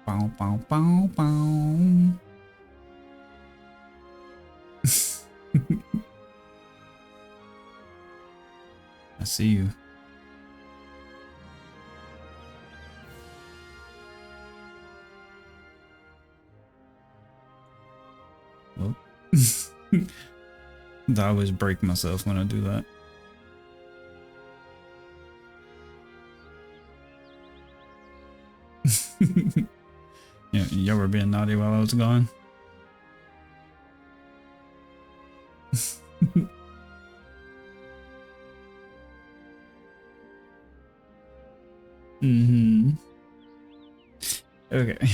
Bow, bow, bow, bow. I see you. Oh. I always break myself when I do that. Yeah, y'all were being naughty while I was gone. Okay.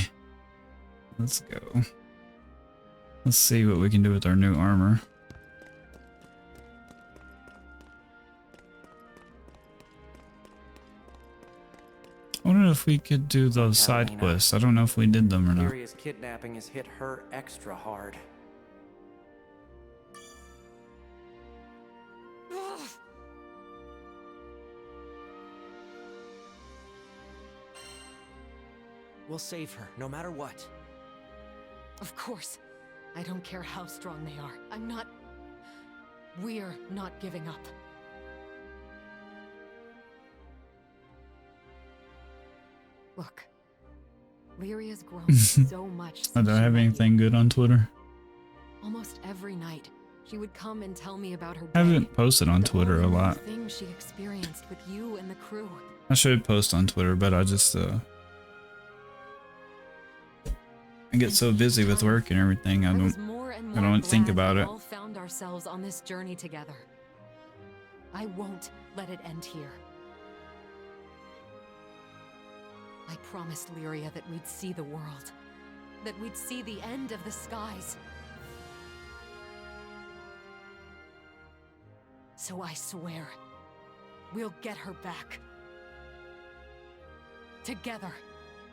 Let's go. Let's see what we can do with our new armor. I wonder if we could do those side quests. I don't know if we did them or not. Lyria's kidnapping has hit her extra hard. We'll save her, no matter what. Of course. I don't care how strong they are. I'm not... We're not giving up. Look. Lyria's grown so much since I don't she have met anything you. good on Twitter. Almost every night, she would come and tell me about her I day. haven't posted on The Twitter a horrible lot. things she experienced with you and the crew. I should post on Twitter, but I just I get so busy with work and everything. I don't think about it. We all found ourselves on this journey together. I won't let it end here. I promised Lyria that we'd see the world, that we'd see the end of the skies. So I swear, we'll get her back. Together,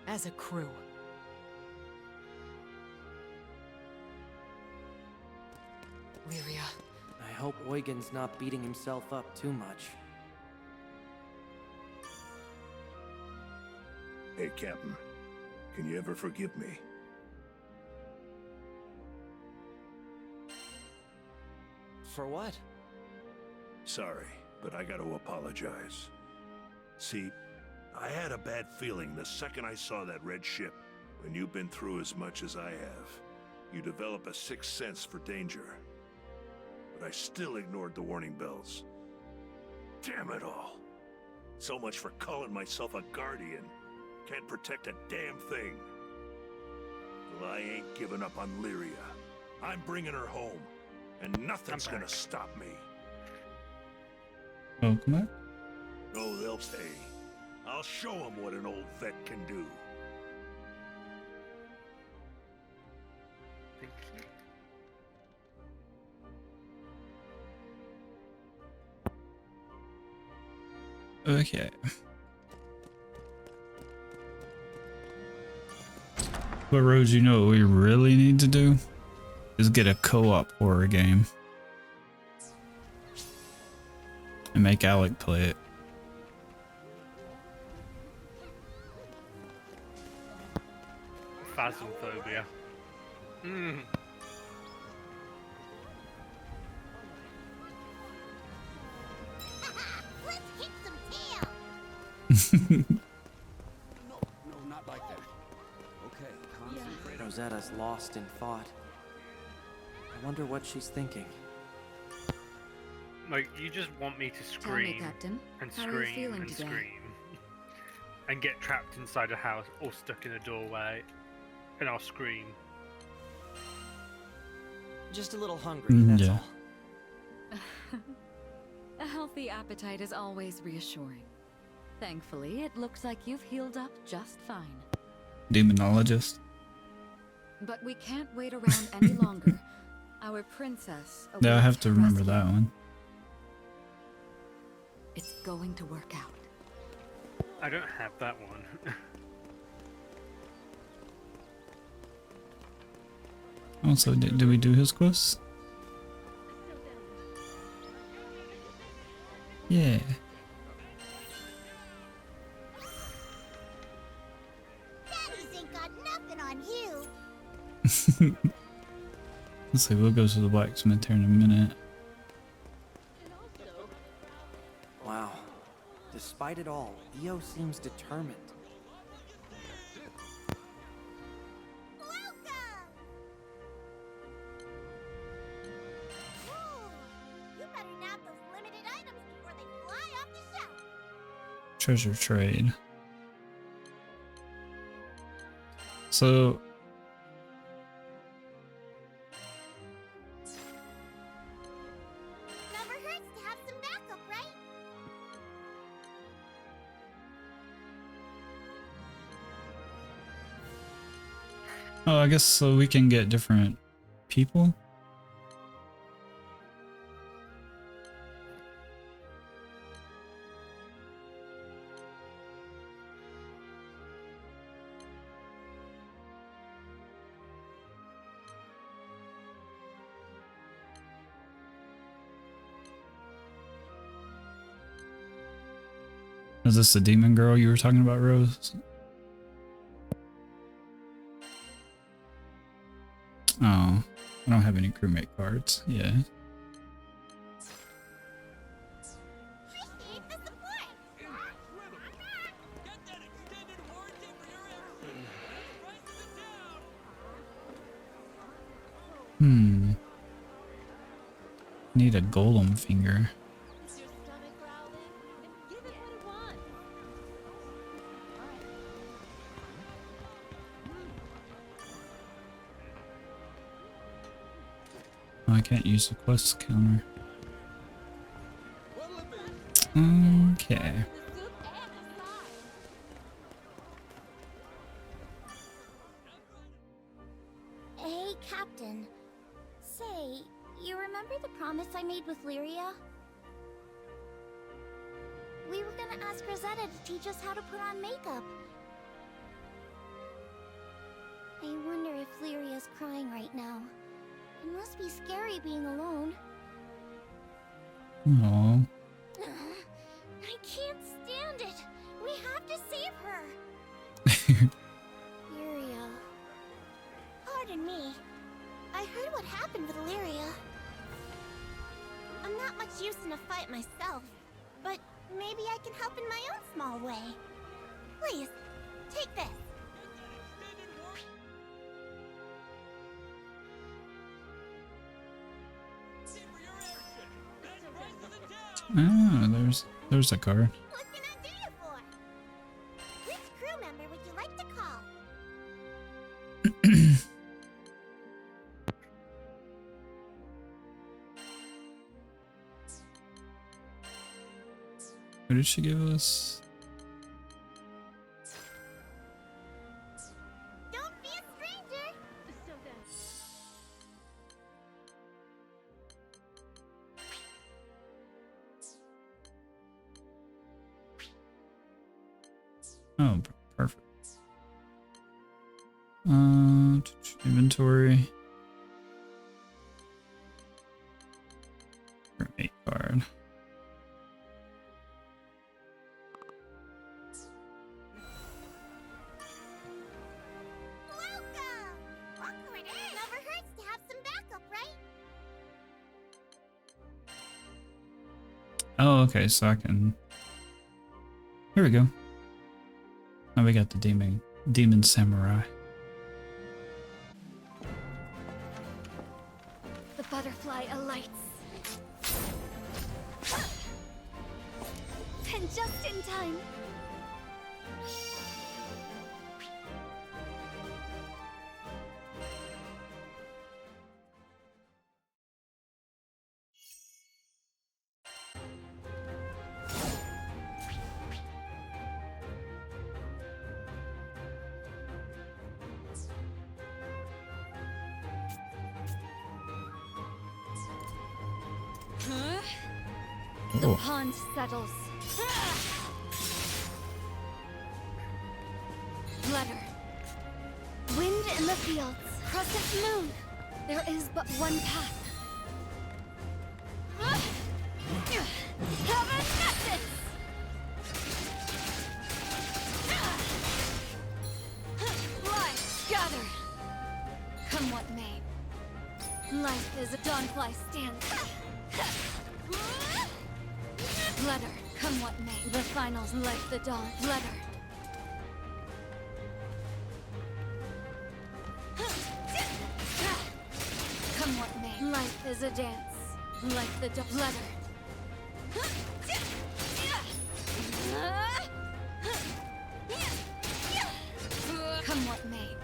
as a crew. Lyria. I hope Eugen's not beating himself up too much. Hey, Captain. Can you ever forgive me? For what? Sorry, but I gotta apologize. See, I had a bad feeling the second I saw that red ship. When you've been through as much as I have, you develop a sixth sense for danger. But I still ignored the warning bells. Damn it all. So much for calling myself a guardian. Can't protect a damn thing. Well, I ain't giving up on Lyria. I'm bringing her home, and nothing's gonna stop me. Welcome back. No, they'll pay. I'll show them what an old vet can do. Okay. But Rose, you know what we really need to do? Is get a co-op horror game. And make Alec play it. Phasmophobia. Let's kick some tail. No, not like that. Okay, concentrate. Rosetta's lost in thought. I wonder what she's thinking. Like, you just want me to Tell me, scream Captain, and how are you scream feeling and today? scream and get trapped inside a house or stuck in a doorway, and I'll scream. Just a little hungry, that's Yeah. all. A healthy appetite is always reassuring. Thankfully, it looks like you've healed up just fine. Demonologist. But we can't wait around any longer. Our princess Yeah, I awaits have to remember rescue. that one. It's going to work out. I don't have that one. Also, did we do his quest? Yeah. Daddies ain't got nothing Let's see, we'll go to the blacksmith here in a minute. Wow. Despite it all, Io seems determined. Welcome! Ooh, you better nab those limited items before they fly off the shelf. Treasure trade. So Never hurts to have some backup, right? oh, I guess so we can get different people. Is this the demon girl you were talking about, Rose? Oh, I don't have any crewmate cards. Yeah. Appreciate the support. Need a golem finger. Is your stomach growling? Then give it what it wants. Oh, I can't use the quest counter. Okay. The soup and the side. Hey, Captain. Say, you remember the promise I made with Lyria? We were gonna ask Rosetta to teach us how to put on makeup. I wonder if Lyria's crying right now. It must be scary being alone. Oh. I can't stand it. We have to save her. Lyria. Pardon me. I heard what happened with Lyria. I'm not much use in a fight myself, but maybe I can help in my own small way. Please, take this. Oh, there's a card. What can I do you for? Which crew member would you like to call? What did she give us? Don't be a stranger. Oh, perfect. Inventory. Crewmate card. Welcome. Awkward. Never hurts to have some backup, right? Oh, okay, so I can... Here we go. Now we got the demon samurai. The butterfly alights. And just in time. The Oh, pond settles. Letter. Wind in the fields. Crescent moon. There is but one path. Heaven essence! Light, gather. Come Life is a dawnfly stance. Let her, come what may. The finals like the dawn. Let her. Come what may. Life is a dance. Like the dawn. Let her. Come what may.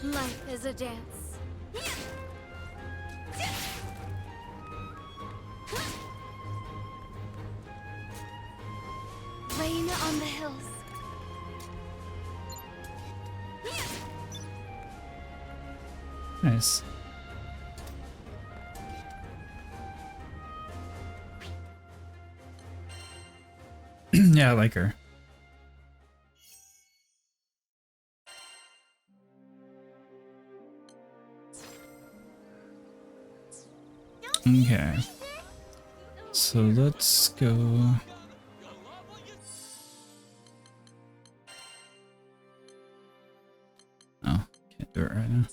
Life is a dance. Rain on the hills. Nice. Yeah, I like her. Okay. So let's go. Oh, can't do it right now.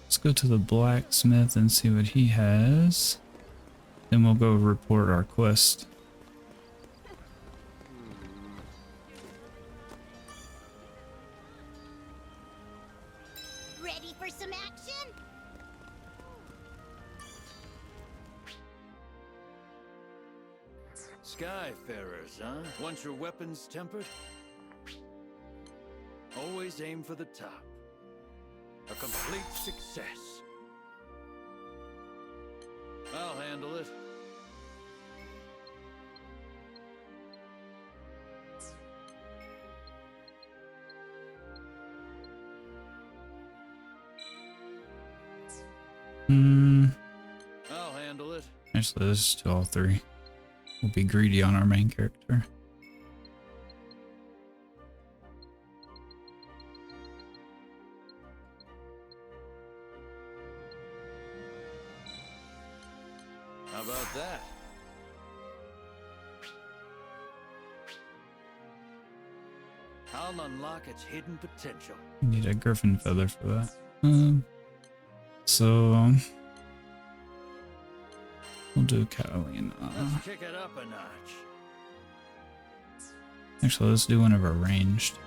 Let's go to the blacksmith and see what he has. Then we'll go report our quest. Ready for some action? Skyfarers, huh? Want your weapons tempered? Always aim for the top. A complete success. I'll handle it. I'll handle it. Actually, let's do all three. We'll be greedy on our main character. How about that? I'll unlock its hidden potential. We need a griffin feather for that. We'll do Catalina. Let's kick it up a notch. Actually, let's do one of our ranged.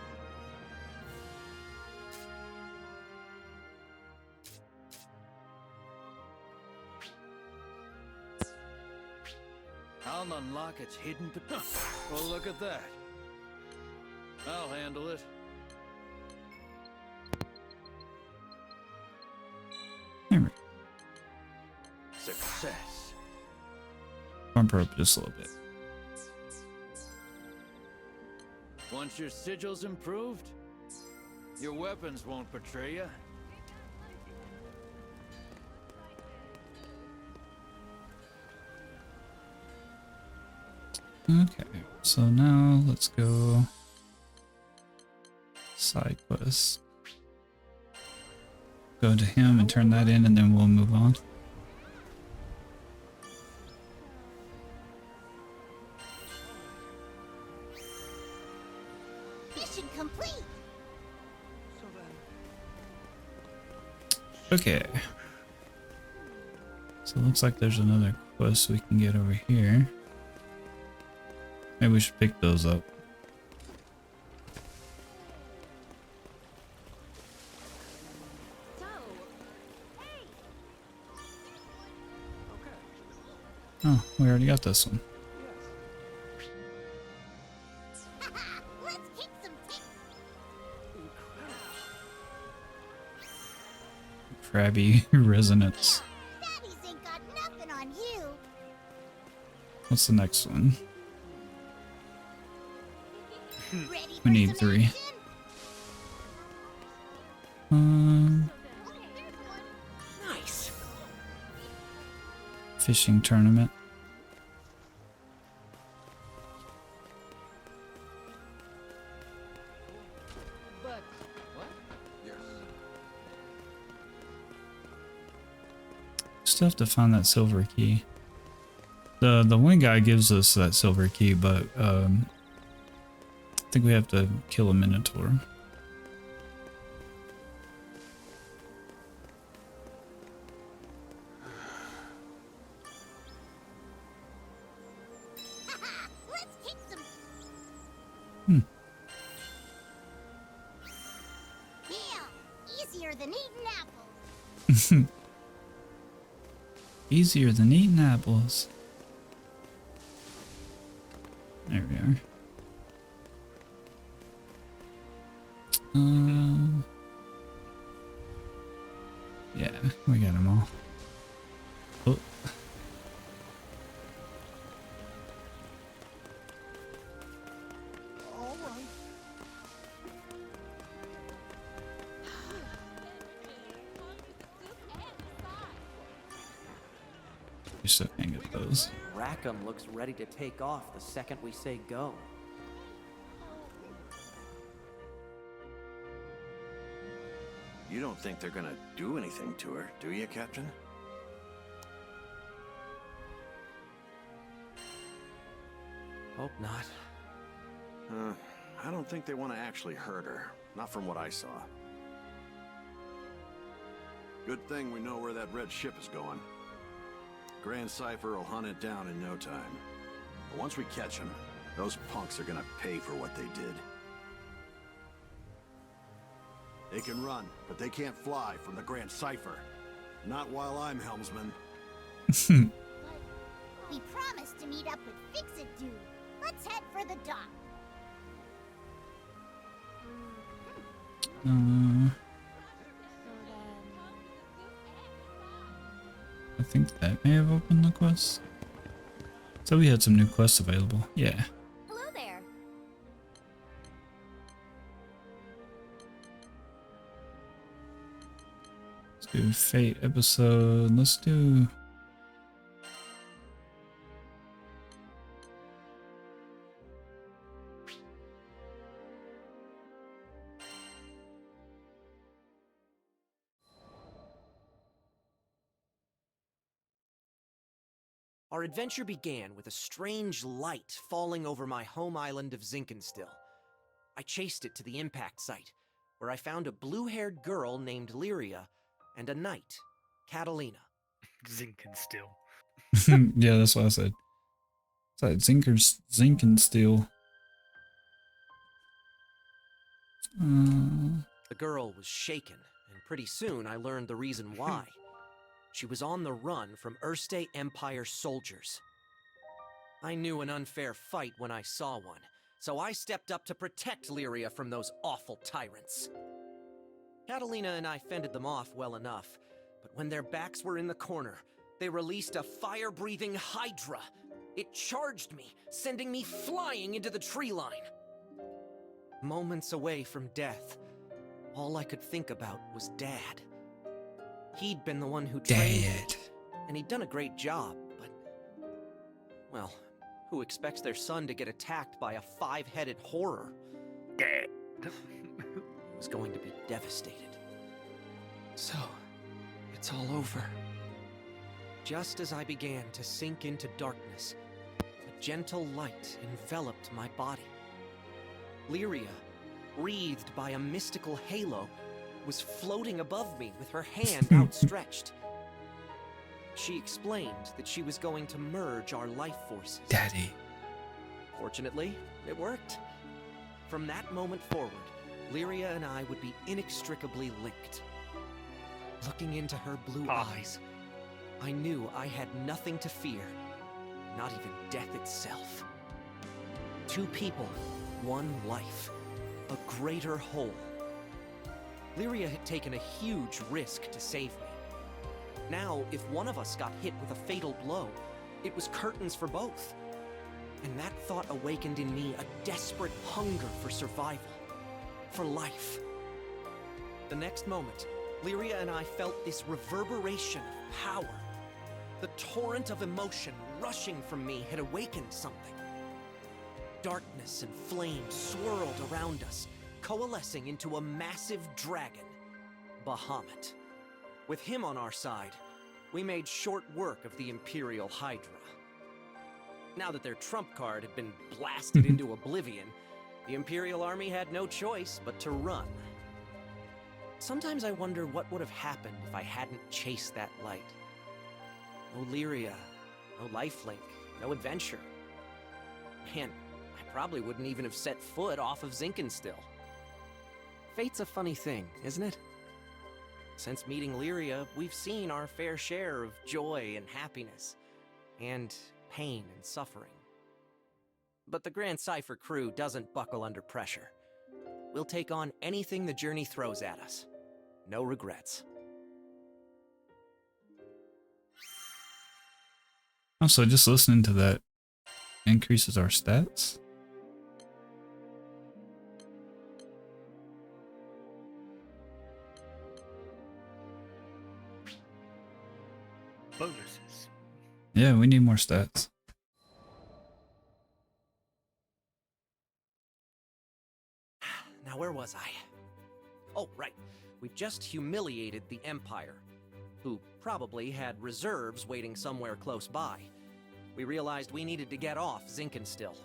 I'll unlock its hidden potential. Well, look at that. I'll handle it. There we go. Success. Bump her up just a little bit. Once your sigil's improved, your weapons won't betray you. Okay, so now let's go side quest. Go to him and turn that in, and then we'll move on. Mission complete. Okay. So it looks like there's another quest we can get over here. Maybe we should pick those up. Oh, we already got this one. Let's kick some teeth. Crabby resonance. Daddies ain't got nothing on you. What's the next one? Ready We for need some 3. action? Nice. Fishing tournament. But what? Yes. Still have to find that silver key. The one guy gives us that silver key, but I think we have to kill a minotaur. Yeah, easier than eating apples. Easier than eating apples. There we are. Yeah, we got them all. Oh. All right. You still can't get those. Rackham looks ready to take off the second we say go. You don't think they're gonna do anything to her, do you, Captain? Hope not. I don't think they want to actually hurt her. Not from what I saw. Good thing we know where that red ship is going. Grand Cypher will hunt it down in no time. But once we catch them, those punks are gonna pay for what they did. They can run, but they can't fly from the Grand Cypher. Not while I'm helmsman. We promised to meet up with Fix-It Dude. Let's head for the dock. I think that may have opened the quest. So we had some new quests available. Yeah. Hello there. Let's do Fate episode. Let's do... Our adventure began with a strange light falling over my home island of Zinkenstill. I chased it to the impact site, where I found a blue-haired girl named Lyria and a knight, Catalina. Zinkenstill. Yeah, that's what I said. It's like Zinkenstill. The girl was shaken, and pretty soon I learned the reason why. She was on the run from Erste Empire soldiers. I knew an unfair fight when I saw one, so I stepped up to protect Lyria from those awful tyrants. Catalina and I fended them off well enough, but when their backs were in the corner, they released a fire-breathing hydra. It charged me, sending me flying into the tree line. Moments away from death, all I could think about was Dad. He'd been the one who trained me, and he'd done a great job, but... well, who expects their son to get attacked by a 5-headed horror? He was going to be devastated. So, it's all over. Just as I began to sink into darkness, a gentle light enveloped my body. Lyria, wreathed by a mystical halo, was floating above me with her hand outstretched. She explained that she was going to merge our life forces. Daddy. Fortunately, it worked. From that moment forward, Lyria and I would be inextricably linked. Looking into her blue eyes, I knew I had nothing to fear, not even death itself. Two people, one life, a greater whole. Lyria had taken a huge risk to save me. Now, if one of us got hit with a fatal blow, it was curtains for both. And that thought awakened in me a desperate hunger for survival, for life. The next moment, Lyria and I felt this reverberation of power. The torrent of emotion rushing from me had awakened something. Darkness and flame swirled around us, coalescing into a massive dragon, Bahamut. With him on our side, we made short work of the Imperial Hydra. Now that their trump card had been blasted into oblivion, the Imperial Army had no choice but to run. Sometimes I wonder what would have happened if I hadn't chased that light. No Lyria, no lifelink, no adventure. Man, I probably wouldn't even have set foot off of Zinkenstill. Fate's a funny thing, isn't it? Since meeting Lyria, we've seen our fair share of joy and happiness, and pain and suffering. But the Grand Cipher crew doesn't buckle under pressure. We'll take on anything the journey throws at us. No regrets. Also, just listening to that increases our stats. Bonuses. Yeah, we need more stats. Now, where was I? Oh, right. We've just humiliated the Empire, who probably had reserves waiting somewhere close by. We realized we needed to get off Zinkenstill.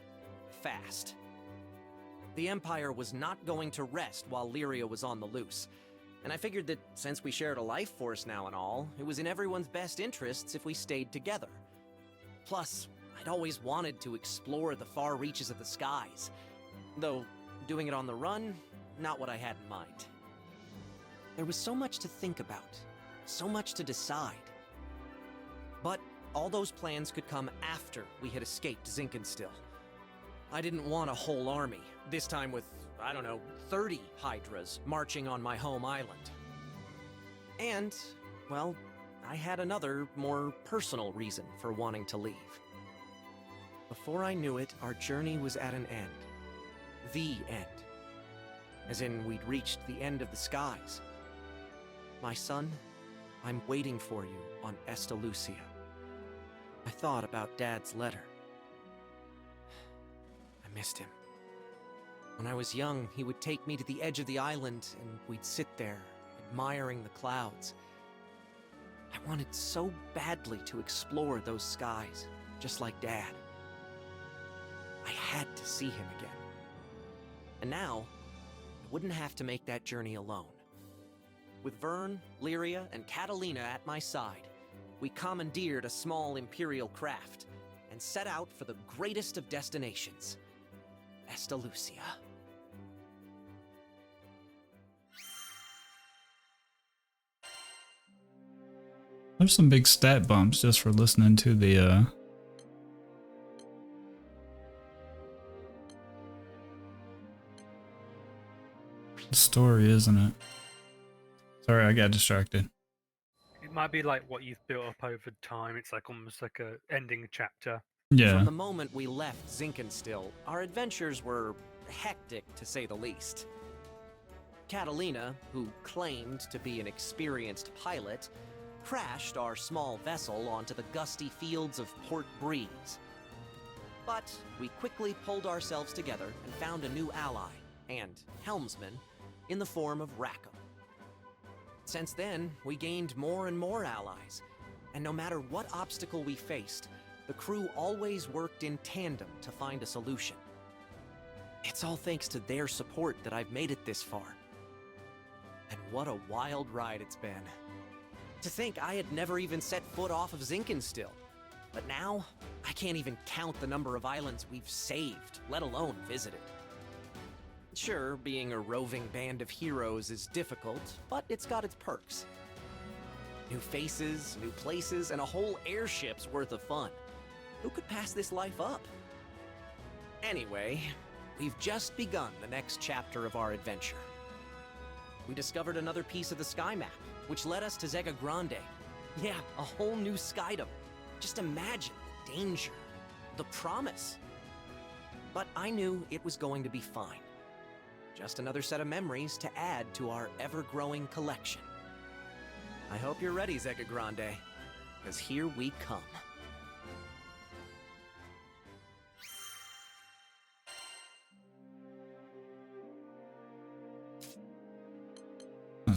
Fast. The Empire was not going to rest while Lyria was on the loose, and I figured that since we shared a life force now and all, it was in everyone's best interests if we stayed together. Plus, I'd always wanted to explore the far reaches of the skies, though doing it on the run, not what I had in mind. There was so much to think about, so much to decide. But all those plans could come after we had escaped Zinkenstill. I didn't want a whole army, this time with, I don't know, 30 Hydras marching on my home island. And, well, I had another, more personal reason for wanting to leave. Before I knew it, our journey was at an end. The end. As in, we'd reached the end of the skies. My son, I'm waiting for you on Estalucia. I thought about Dad's letter. I missed him. When I was young, he would take me to the edge of the island, and we'd sit there, admiring the clouds. I wanted so badly to explore those skies, just like Dad. I had to see him again. And now, I wouldn't have to make that journey alone. With Vyrn, Lyria, and Catalina at my side, we commandeered a small Imperial craft and set out for the greatest of destinations, Estalucia. There's some big stat bumps just for listening to the story, isn't it? Sorry, I got distracted. It might be like what you've built up over time. It's like almost like a ending chapter. Yeah. From the moment we left Zinkenstill, our adventures were hectic, to say the least. Catalina, who claimed to be an experienced pilot, crashed our small vessel onto the gusty fields of Port Breeze. But we quickly pulled ourselves together and found a new ally, and helmsman, in the form of Rackham. Since then, we gained more and more allies, and no matter what obstacle we faced, the crew always worked in tandem to find a solution. It's all thanks to their support that I've made it this far. And what a wild ride it's been. To think I had never even set foot off of Zinkenstill, but now I can't even count the number of islands we've saved, let alone visited. Sure, being a roving band of heroes is difficult, but it's got its perks. New faces, new places, and a whole airship's worth of fun. Who could pass this life up? Anyway, we've just begun the next chapter of our adventure. We discovered another piece of the sky map, which led us to Zega Grande. Yeah, a whole new skydom. Just imagine the danger, the promise. But I knew it was going to be fine. Just another set of memories to add to our ever-growing collection. I hope you're ready, Zega Grande, because here we come.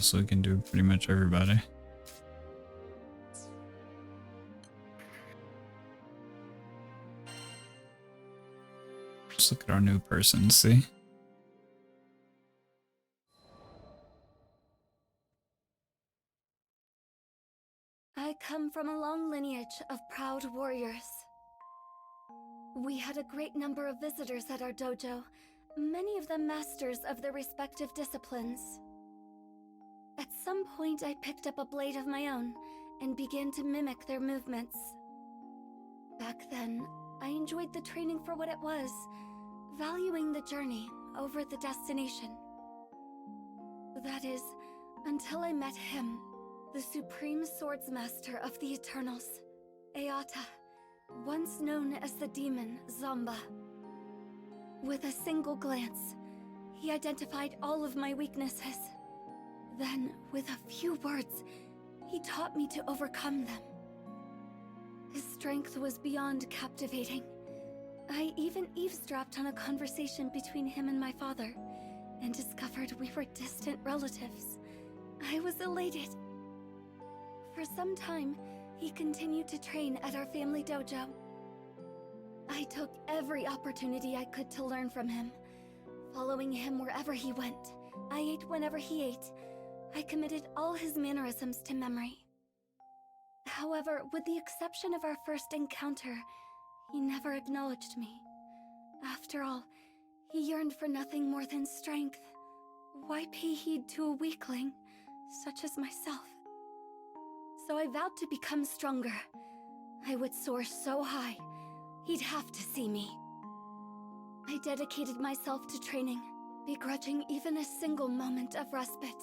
So we can do pretty much everybody. Let's look at our new person, see? I come from a long lineage of proud warriors. We had a great number of visitors at our dojo, many of them masters of their respective disciplines. At some point, I picked up a blade of my own and began to mimic their movements. Back then, I enjoyed the training for what it was, valuing the journey over the destination. That is, until I met him, the Supreme Swordsmaster of the Eternals, Eata, once known as the demon Zomba. With a single glance, he identified all of my weaknesses. Then, with a few words, he taught me to overcome them. His strength was beyond captivating. I even eavesdropped on a conversation between him and my father, and discovered we were distant relatives. I was elated. For some time, he continued to train at our family dojo. I took every opportunity I could to learn from him. Following him wherever he went, I ate whenever he ate. I committed all his mannerisms to memory. However, with the exception of our first encounter, he never acknowledged me. After all, he yearned for nothing more than strength. Why pay heed to a weakling, such as myself? So I vowed to become stronger. I would soar so high, he'd have to see me. I dedicated myself to training, begrudging even a single moment of respite.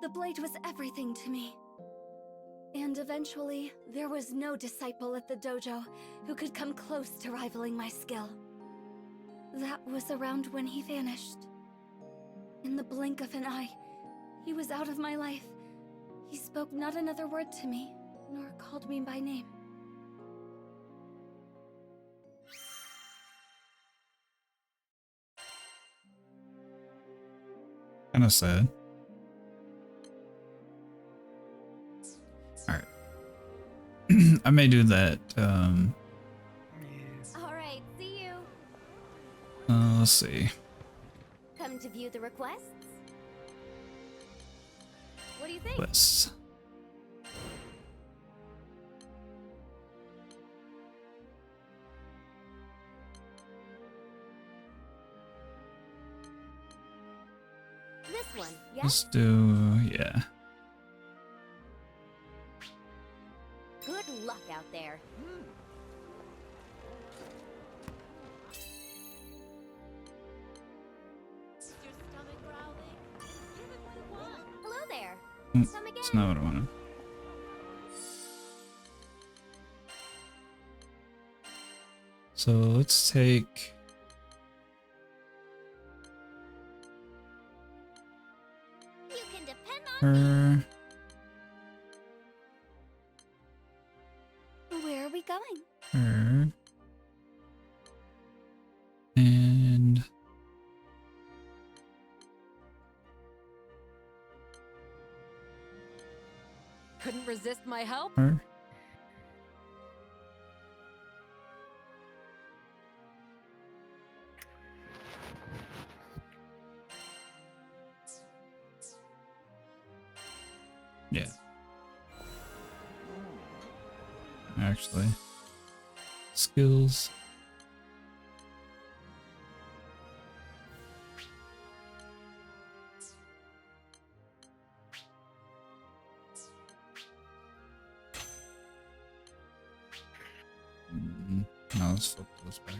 The blade was everything to me. And eventually, there was no disciple at the dojo who could come close to rivaling my skill. That was around when he vanished. In the blink of an eye, he was out of my life. He spoke not another word to me, nor called me by name. Kinda sad. Alright. I may do that, Alright, see you. let's see. Come to view the requests? What do you think? Lists. This one, yes? Let's do, yeah. Good luck out there. Is your stomach growling? Give it what it wants. Hello there. Come again. That's not what I wanted. So let's take You can depend on her. Where are we going? Her. And Couldn't resist my help? her. Yeah. Actually. Skills. No, let's flip those back.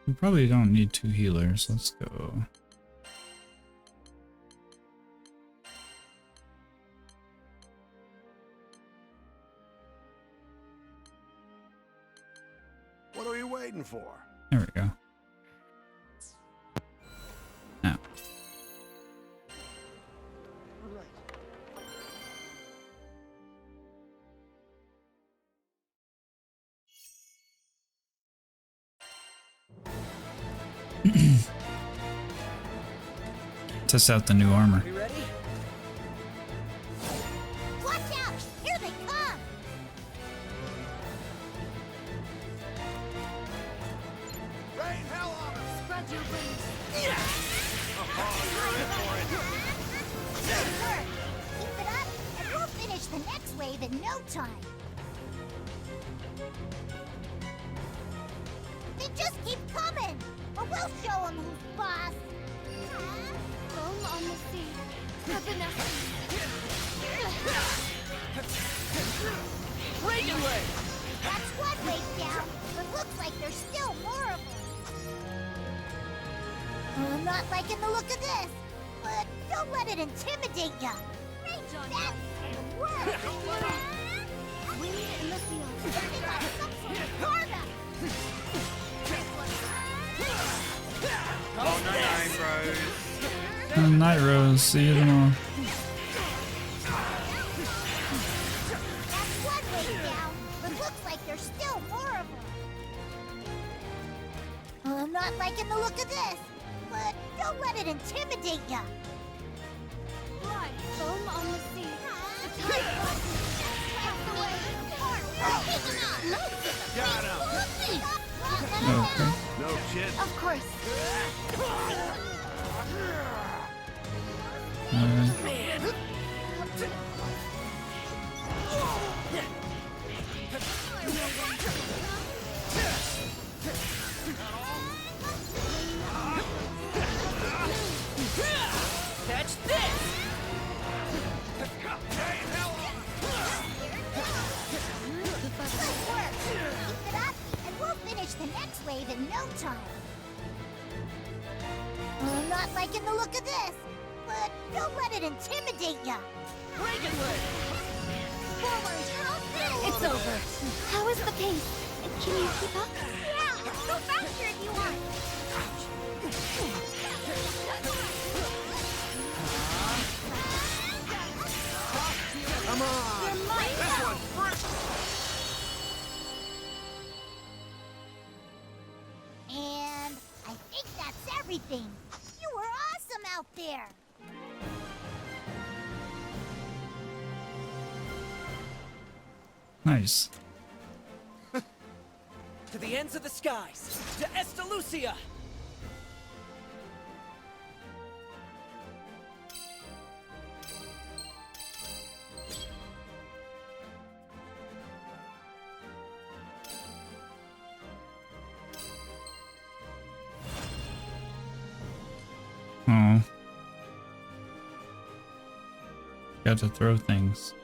We probably don't need 2 healers. Let's go. What are you waiting for? There we go. Now. Test out the new armor. You ready? Watch out! Here they come! Rain hell on us! Spread your wings. Keep it up, and we'll finish the next wave in no time. They just keep coming, but we'll show them who's boss. Foam on the sea. That's one wave down, but looks like there's still more of them. I'm not liking the look of this, but don't let it intimidate ya. That's gonna work. Wind in the field. They got some sort of karma. Oh, no, bro. Night Rose, see you tomorrow. That's one wave down, but looks like there's still more of them. I'm not liking the look of this, but don't let it intimidate ya. Right. Foam on the sea. The tide Got him! Okay. No shit. Of course. Catch this! Good work. Keep it up, and we'll finish the next wave in no time. I'm not liking the look of this, but don't let it intimidate ya. It's over. How is the pace? Can you keep up? Yeah, go faster if you want. Come on! This one's first! And I think that's everything. You were awesome out there. Nice. To the ends of the skies, to Estalucia! Oh. Got to throw things.